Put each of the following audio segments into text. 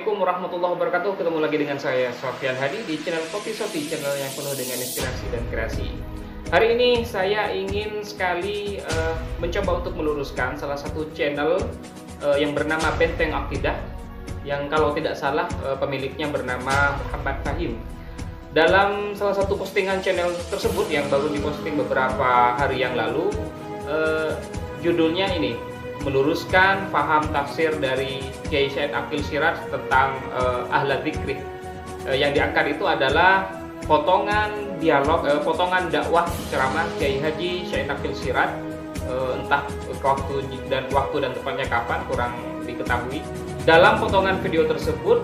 Assalamualaikum warahmatullahi wabarakatuh. Ketemu lagi dengan saya Sofyan Hadi di channel Kopi Sofi, channel yang penuh dengan inspirasi dan kreasi. Hari ini saya ingin sekali mencoba untuk meluruskan salah satu channel yang bernama Benteng Akidah, yang kalau tidak salah pemiliknya bernama Muhammad Fahim. Dalam salah satu postingan channel tersebut yang baru diposting beberapa hari yang lalu, judulnya ini, meluruskan paham tafsir dari Kiai Said Aqil Siraj tentang ahla dzikri. Yang diangkat itu adalah potongan dialog, potongan dakwah ceramah Kiai Haji Said Aqil Siraj, entah waktu dan tempatnya kapan kurang diketahui. Dalam potongan video tersebut,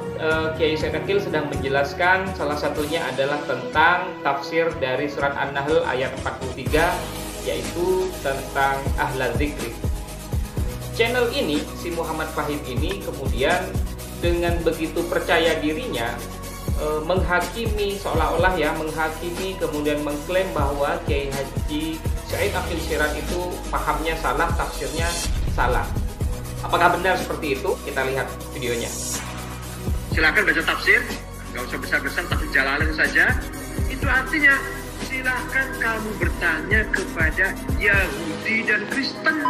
Kiai Said Aqil sedang menjelaskan salah satunya adalah tentang tafsir dari surat An-Nahl ayat 43, yaitu tentang ahla dzikri. Channel ini, si Muhammad Fahim ini kemudian dengan begitu percaya dirinya menghakimi, seolah-olah ya menghakimi, kemudian mengklaim bahwa Kiai Haji Said Aqil Siraj itu pahamnya salah, tafsirnya salah. Apakah benar seperti itu? Kita lihat videonya. Silakan baca tafsir, nggak usah besar-besar, tafsir Jalalain saja. Itu artinya silakan kamu bertanya kepada Yahudi dan Kristen.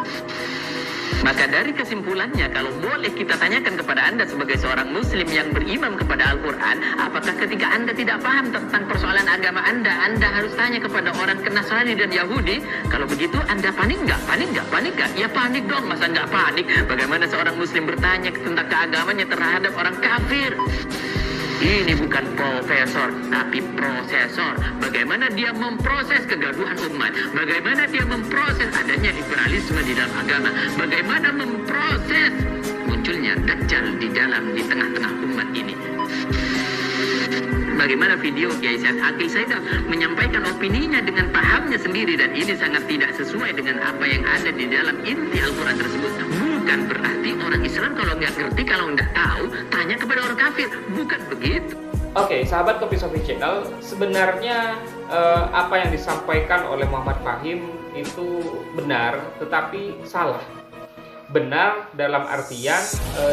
Maka dari kesimpulannya, kalau boleh kita tanyakan kepada Anda sebagai seorang muslim yang beriman kepada Al-Quran, apakah ketika Anda tidak paham tentang persoalan agama Anda harus tanya kepada orang Nasrani dan Yahudi? Kalau begitu Anda panik nggak? Panik nggak? Ya panik dong, masa nggak panik? Bagaimana seorang muslim bertanya tentang keagamannya terhadap orang kafir? Ini bukan profesor, tapi prosesor. Bagaimana dia memproses kegaduhan umat? Bagaimana dia memproses adanya liberalisme di dalam agama? Bagaimana memproses munculnya Dajjal di tengah-tengah umat ini? Bagaimana video Kiai Said Aqil Siraj menyampaikan opininya dengan pahamnya sendiri, dan ini sangat tidak sesuai dengan apa yang ada di dalam inti Al-Quran tersebut. Bukan berarti orang Islam kalau nggak ngerti, kalau nggak tahu, tanya kepada orang kafir. Bukan begitu. Oke, sahabat Kopi Sofi Channel, sebenarnya apa yang disampaikan oleh Muhammad Fahim itu benar, tetapi salah. Benar dalam artian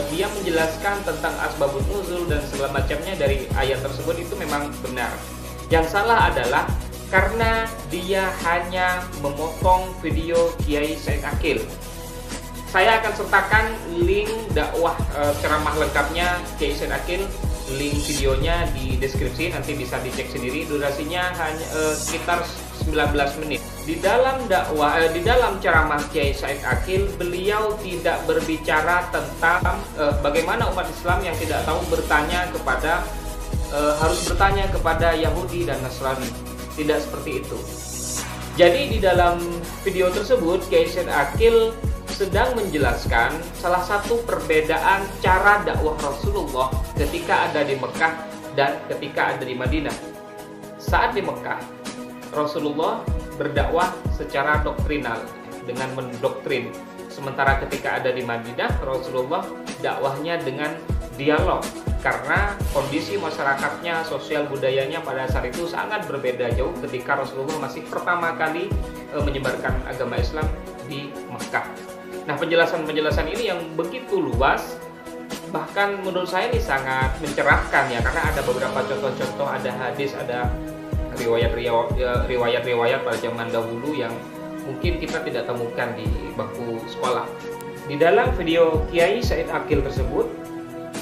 dia menjelaskan tentang asbabun nuzul dan segala macamnya dari ayat tersebut, itu memang benar. Yang salah adalah karena dia hanya memotong video Kiai Said Aqil. Saya akan sertakan link dakwah ceramah lengkapnya Kiai Said Aqil, link videonya di deskripsi, nanti bisa dicek sendiri. Durasinya hanya sekitar 19 menit. Di dalam ceramah Kiai Said Aqil, beliau tidak berbicara tentang bagaimana umat Islam yang tidak tahu harus bertanya kepada Yahudi dan Nasrani. Tidak seperti itu. Jadi di dalam video tersebut Kiai Said Aqil sedang menjelaskan salah satu perbedaan cara dakwah Rasulullah ketika ada di Mekah dan ketika ada di Madinah. Saat di Mekah, Rasulullah berdakwah secara doktrinal dengan mendoktrin. Sementara ketika ada di Madinah, Rasulullah dakwahnya dengan dialog, karena kondisi masyarakatnya, sosial budayanya pada saat itu sangat berbeda jauh ketika Rasulullah masih pertama kali menyebarkan agama Islam di Mekah. Nah, penjelasan ini yang begitu luas, bahkan menurut saya ini sangat mencerahkan ya, karena ada beberapa contoh-contoh, ada hadis, ada riwayat-riwayat pada zaman dahulu yang mungkin kita tidak temukan di bangku sekolah. Di dalam video Kiai Said Aqil tersebut,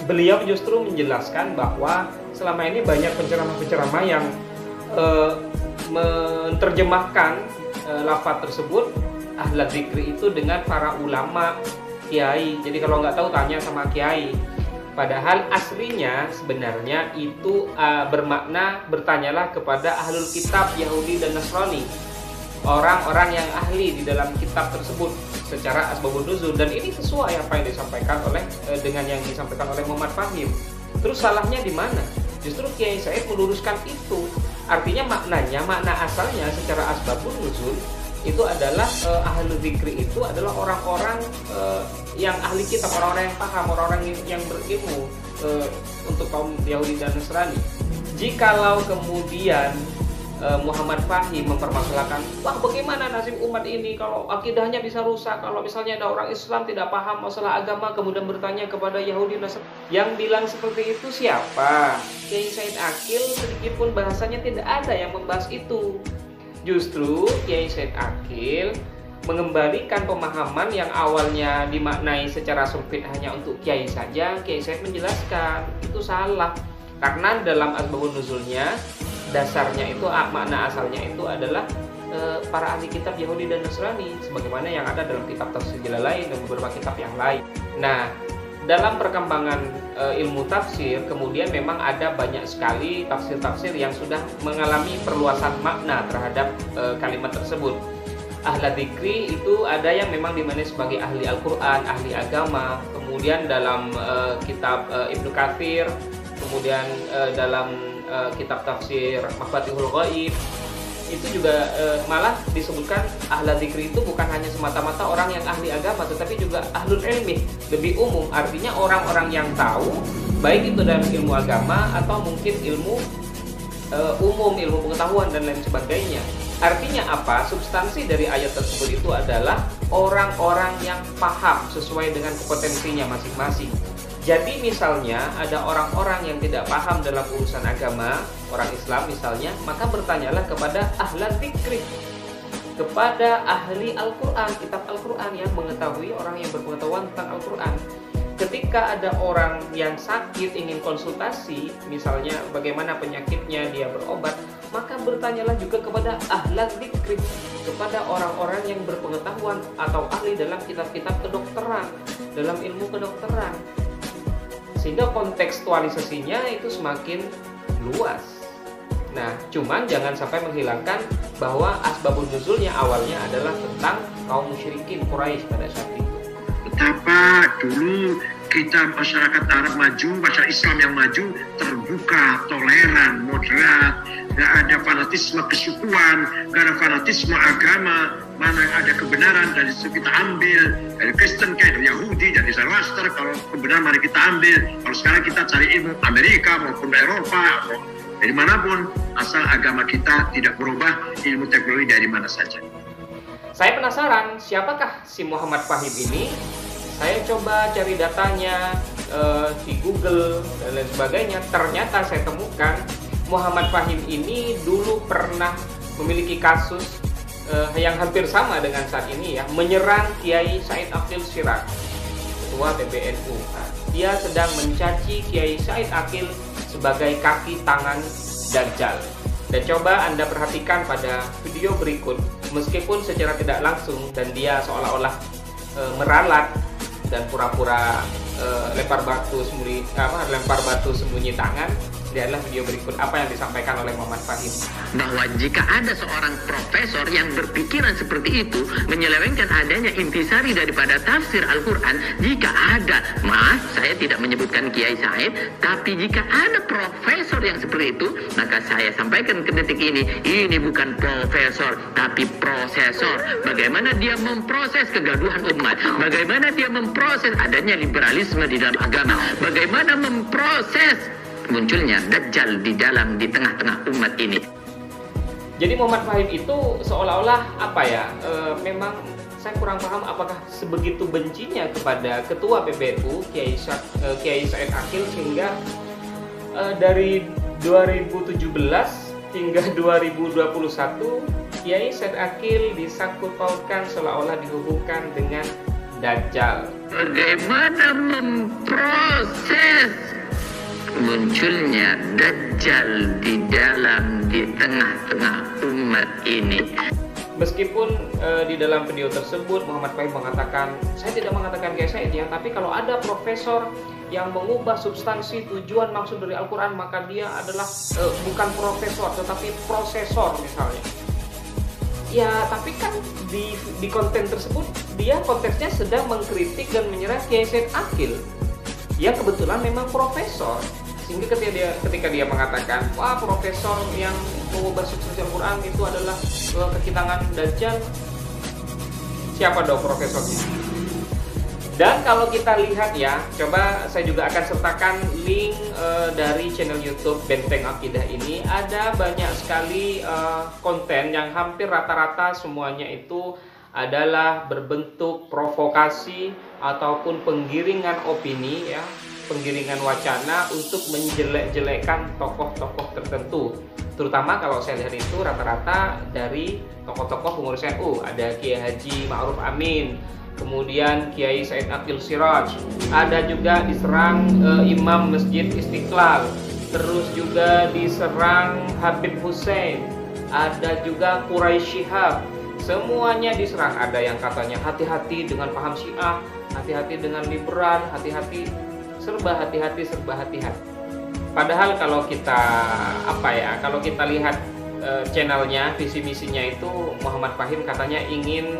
beliau justru menjelaskan bahwa selama ini banyak penceramah-penceramah yang menerjemahkan lafaz tersebut ahla dzikri itu dengan para ulama, kiai. Jadi kalau nggak tahu tanya sama kiai. Padahal aslinya sebenarnya itu bermakna bertanyalah kepada ahlul kitab Yahudi dan Nasrani, orang-orang yang ahli di dalam kitab tersebut secara asbabun nuzul. Dan ini sesuai apa yang disampaikan dengan yang disampaikan oleh Muhammad Fahim. Terus salahnya di mana? Justru Kiai Said meluruskan itu. Artinya makna asalnya secara asbabun nuzul itu adalah ahlu dzikri itu adalah orang-orang yang ahli kitab, orang-orang yang paham, orang-orang yang berilmu untuk kaum Yahudi dan Nasrani. Jikalau kemudian Muhammad Fahim mempermasalahkan, wah bagaimana nasib umat ini kalau akidahnya bisa rusak, kalau misalnya ada orang Islam tidak paham masalah agama kemudian bertanya kepada Yahudi Nasrani. Yang bilang seperti itu siapa? Kiai Said Aqil sedikit pun bahasanya tidak ada yang membahas itu. Justru Kiai Said Aqil mengembalikan pemahaman yang awalnya dimaknai secara sempit hanya untuk kiai saja. Kiai Said menjelaskan itu salah, karena dalam asbabun nuzulnya dasarnya itu, makna asalnya itu adalah para ahli kitab Yahudi dan Nasrani, sebagaimana yang ada dalam kitab tafsir Jalalain dan beberapa kitab yang lain. Nah, dalam perkembangan ilmu tafsir, kemudian memang ada banyak sekali tafsir-tafsir yang sudah mengalami perluasan makna terhadap kalimat tersebut. Ahla dzikri itu ada yang memang dimaknai sebagai ahli Al-Quran, ahli agama. Kemudian dalam kitab Ibnu Katsir, kemudian dalam kitab tafsir Mafatihul Ghaib, itu juga malah disebutkan ahla dzikri itu bukan hanya semata-mata orang yang ahli agama, tetapi juga ahlul ilmi, lebih umum, artinya orang-orang yang tahu, baik itu dalam ilmu agama atau mungkin ilmu umum, ilmu pengetahuan dan lain sebagainya. Artinya apa? Substansi dari ayat tersebut itu adalah orang-orang yang paham sesuai dengan kompetensinya masing-masing. Jadi misalnya ada orang-orang yang tidak paham dalam urusan agama, orang Islam misalnya, maka bertanyalah kepada ahli dzikri, kepada ahli Al-Quran, kitab Al-Quran yang mengetahui, orang yang berpengetahuan tentang Al-Quran. Ketika ada orang yang sakit ingin konsultasi, misalnya bagaimana penyakitnya, dia berobat, maka bertanyalah juga kepada ahli dzikri, kepada orang-orang yang berpengetahuan atau ahli dalam kitab-kitab kedokteran, dalam ilmu kedokteran. Sehingga kontekstualisasinya itu semakin luas. Nah, cuman jangan sampai menghilangkan bahwa asbabun nuzulnya awalnya adalah tentang kaum musyrikin Quraisy pada saat itu. Betapa dulu kita masyarakat Arab maju, masyarakat Islam yang maju, terbuka, toleran, moderat, gak ada fanatisme kesukuan, gak ada fanatisme agama. Mana yang ada kebenaran dari situ kita ambil, dari Kristen kayak dari Yahudi, dari Zoroaster, kalau kebenaran mari kita ambil. Kalau sekarang kita cari ilmu Amerika maupun Eropa atau dari manapun, asal agama kita tidak berubah, ilmu teknologi dari mana saja. Saya penasaran siapakah si Muhammad Fahim ini. Saya coba cari datanya di Google dan lain sebagainya. Ternyata saya temukan Muhammad Fahim ini dulu pernah memiliki kasus yang hampir sama dengan saat ini ya, menyerang Kiai Said Aqil Siraj, ketua PBNU. Nah, dia sedang mencaci Kiai Said Aqil sebagai kaki tangan Dajjal. Dan coba Anda perhatikan pada video berikut, meskipun secara tidak langsung dan dia seolah-olah meralat dan pura-pura lempar batu sembunyi tangan. Dia adalah video berikut apa yang disampaikan oleh Muhammad Fahim. Bahwa jika ada seorang profesor yang berpikiran seperti itu, menyelewengkan adanya intisari daripada tafsir Al-Quran, jika ada, maaf saya tidak menyebutkan Kiai Said, tapi jika ada profesor yang seperti itu, maka saya sampaikan ke detik ini bukan profesor, tapi prosesor. Bagaimana dia memproses kegaduhan umat, bagaimana dia memproses adanya liberalisme di dalam agama, bagaimana memproses munculnya Dajjal di tengah-tengah umat ini. Jadi Muhammad Fahim itu seolah-olah apa ya, memang saya kurang paham apakah sebegitu bencinya kepada ketua PBNU Kiai Said Aqil sehingga dari 2017 hingga 2021 Kiai Said Aqil disangkut pautkan seolah-olah dihubungkan dengan Dajjal. Bagaimana memproses munculnya Dajjal di tengah-tengah umat ini. Meskipun di dalam video tersebut Muhammad Fahim mengatakan, saya tidak mengatakan Kiai Said ya, tapi kalau ada profesor yang mengubah substansi tujuan maksud dari Al-Quran, maka dia adalah bukan profesor tetapi prosesor misalnya. Ya, tapi kan di konten tersebut dia konteksnya sedang mengkritik dan menyerang Kiai Said Aqil. Ya kebetulan memang profesor, sehingga ketika dia mengatakan wah profesor yang mengubah substansi Al-Quran itu adalah kaki tangan Dajjal, siapa dong profesornya? Dan kalau kita lihat ya, coba saya juga akan sertakan link dari channel YouTube Benteng Akidah ini. Ada banyak sekali konten yang hampir rata-rata semuanya itu adalah berbentuk provokasi ataupun penggiringan opini ya, penggiringan wacana untuk menjelek-jelekkan tokoh-tokoh tertentu. Terutama kalau saya lihat itu rata-rata dari tokoh-tokoh pengurus NU. Ada Kiai Haji Ma'ruf Amin, kemudian Kiai Said Aqil Siraj, ada juga diserang Imam Masjid Istiqlal, terus juga diserang Habib Hussein, ada juga Quraisy Shihab, semuanya diserang. Ada yang katanya hati-hati dengan paham Syiah, hati-hati dengan liberal, hati-hati, serba hati-hati, serba hati-hati. Padahal kalau kita kalau kita lihat channelnya, visi misinya itu Muhammad Fahim katanya ingin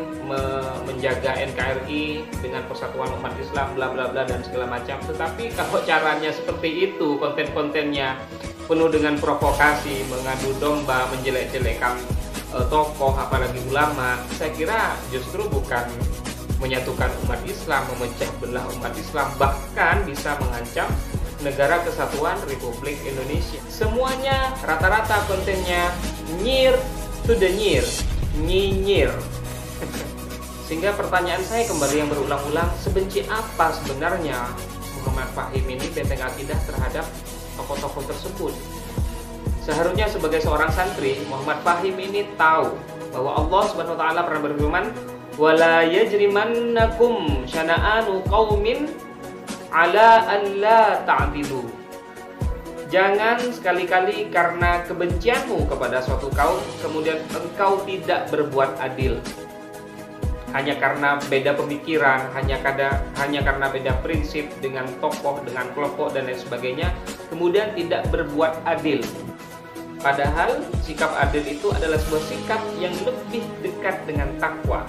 menjaga NKRI dengan persatuan umat Islam bla bla bla dan segala macam. Tetapi kalau caranya seperti itu, konten-kontennya penuh dengan provokasi, mengadu domba, menjelek-jelekan tokoh apalagi ulama, saya kira justru bukan menyatukan umat Islam, memecah belah umat Islam, bahkan bisa mengancam Negara Kesatuan Republik Indonesia. Semuanya rata-rata kontennya nyir to the nyir, nyinyir. Sehingga pertanyaan saya kembali yang berulang-ulang, sebenci apa sebenarnya Muhammad Fahim ini, Benteng Akidah, terhadap tokoh-tokoh tersebut? Seharusnya sebagai seorang santri, Muhammad Fahim ini tahu bahwa Allah Subhanahu wa taala pernah berfirman, "Wala yajrimannakum syana'anu qaumin ala an la ta'dilu." Jangan sekali-kali karena kebencianmu kepada suatu kaum kemudian engkau tidak berbuat adil. Hanya karena beda pemikiran, hanya karena beda prinsip dengan tokoh, dengan kelompok dan lain sebagainya, kemudian tidak berbuat adil. Padahal sikap adil itu adalah sebuah sikap yang lebih dekat dengan takwa.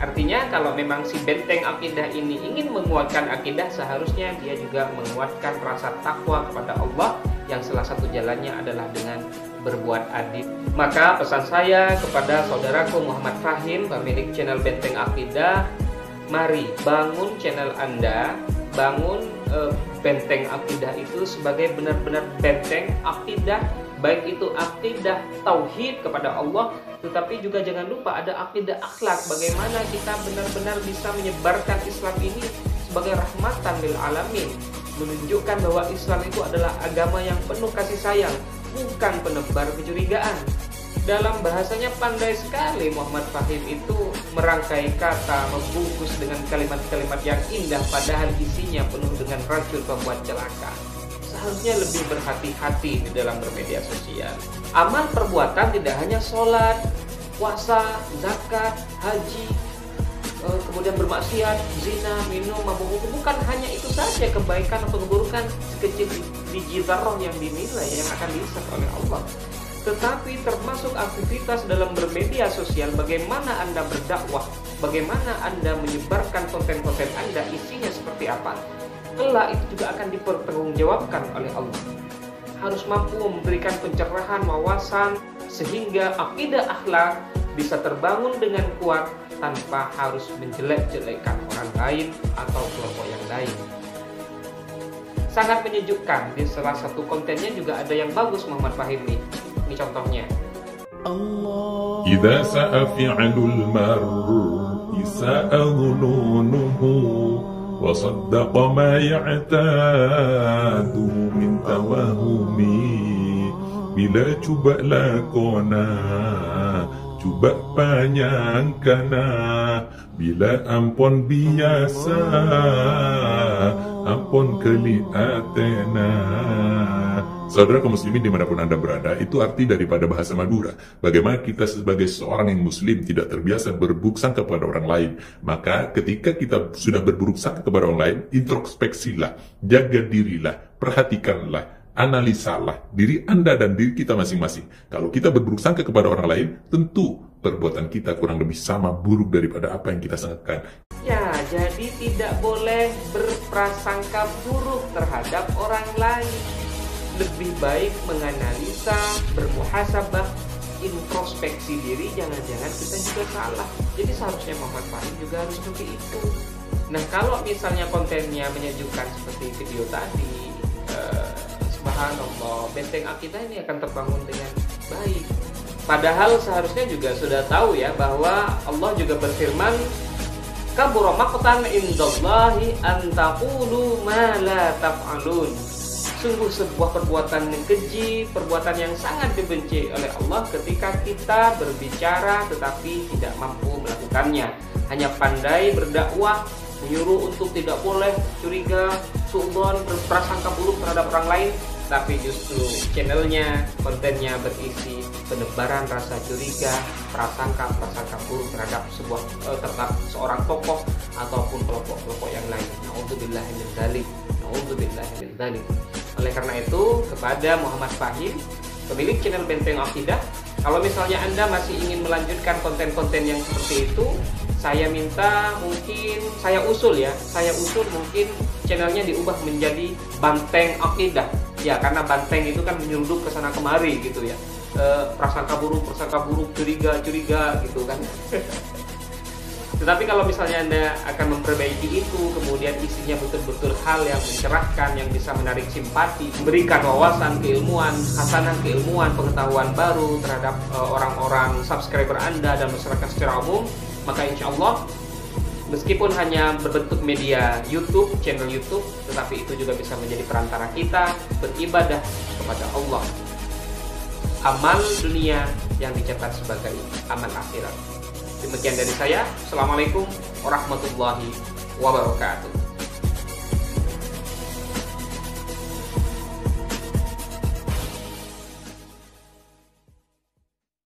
Artinya kalau memang si Benteng Akidah ini ingin menguatkan akidah, seharusnya dia juga menguatkan rasa takwa kepada Allah, yang salah satu jalannya adalah dengan berbuat adil. Maka pesan saya kepada saudaraku Muhammad Fahim, pemilik channel Benteng Akidah, mari bangun channel Anda, bangun Benteng Akidah itu sebagai benar-benar benteng akidah, baik itu akidah tauhid kepada Allah, tetapi juga jangan lupa ada akidah akhlak, bagaimana kita benar-benar bisa menyebarkan Islam ini sebagai rahmatan lil alamin, menunjukkan bahwa Islam itu adalah agama yang penuh kasih sayang, bukan penebar kecurigaan. Dalam bahasanya pandai sekali Muhammad Fahim itu merangkai kata, membungkus dengan kalimat-kalimat yang indah, padahal isinya penuh dengan racun pembuat celaka. Seharusnya lebih berhati-hati di dalam bermedia sosial. Amal perbuatan tidak hanya sholat, puasa, zakat, haji, kemudian bermaksiat, zina, minum, mabuk, bukan hanya itu saja kebaikan atau keburukan sekecil biji zarrah yang dinilai, yang akan dihisab oleh Allah. Tetapi termasuk aktivitas dalam bermedia sosial, bagaimana Anda berdakwah, bagaimana Anda menyebarkan konten-konten Anda, isinya seperti apa, kelak itu juga akan dipertanggungjawabkan oleh Allah. Harus mampu memberikan pencerahan, wawasan, sehingga akidah akhlak bisa terbangun dengan kuat tanpa harus menjelek-jelekkan orang lain atau kelompok yang lain. Sangat menyejukkan, di salah satu kontennya juga ada yang bagus Muhammad Fahim nih. Ini contohnya. Idza sa'a fi'lul mar'i sa'a dhununuhu wa saddaqa ma ya'tadu min tawahumi bila cuba lakona cuba panyangkana bila ampun biasa ampun keliatena. Saudara kaum muslimin dimanapun Anda berada, itu arti daripada bahasa Madura. Bagaimana kita sebagai seorang yang muslim tidak terbiasa berburuk sangka kepada orang lain. Maka ketika kita sudah berburuk sangka kepada orang lain, introspeksilah, jaga dirilah, perhatikanlah, analisalah diri Anda dan diri kita masing-masing. Kalau kita berburuk sangka kepada orang lain, tentu perbuatan kita kurang lebih sama buruk daripada apa yang kita sangkakan. Ya, jadi tidak boleh berprasangka buruk terhadap orang lain. Lebih baik menganalisa, bermuhasabah, introspeksi diri, jangan-jangan kita juga salah. Jadi seharusnya Muhammad Fahim juga harus seperti itu. Nah, kalau misalnya kontennya menyejukkan seperti video tadi, subhanallah, benteng akidah ini akan terbangun dengan baik. Padahal seharusnya juga sudah tahu ya bahwa Allah juga berfirman, kabura maqtan indallahi an taqulu ma la taf'alun. Sungguh sebuah perbuatan yang keji, perbuatan yang sangat dibenci oleh Allah ketika kita berbicara tetapi tidak mampu melakukannya. Hanya pandai berdakwah, menyuruh untuk tidak boleh curiga, suudzon, berprasangka buruk terhadap orang lain, tapi justru channelnya, kontennya berisi penebaran rasa curiga, prasangka buruk terhadap terhadap seorang tokoh ataupun kelompok-kelompok yang lain. Na'udzubillahi min dzalik. Na'udzubillahi min dzalik. Oleh karena itu, kepada Muhammad Fahim, pemilik channel Benteng Akidah, kalau misalnya Anda masih ingin melanjutkan konten-konten yang seperti itu, saya minta saya usul mungkin channelnya diubah menjadi Banteng Akidah. Ya, karena banteng itu kan menyeruduk ke sana kemari gitu ya. Prasangka buruk, curiga gitu kan. Tetapi kalau misalnya Anda akan memperbaiki itu, kemudian isinya betul-betul hal yang mencerahkan, yang bisa menarik simpati, memberikan wawasan keilmuan, hasanah keilmuan, pengetahuan baru terhadap orang-orang subscriber Anda dan masyarakat secara umum, maka insya Allah meskipun hanya berbentuk media YouTube, channel YouTube, tetapi itu juga bisa menjadi perantara kita beribadah kepada Allah. Amal dunia yang dicatat sebagai amal akhirat. Demikian dari saya. Assalamualaikum warahmatullahi wabarakatuh.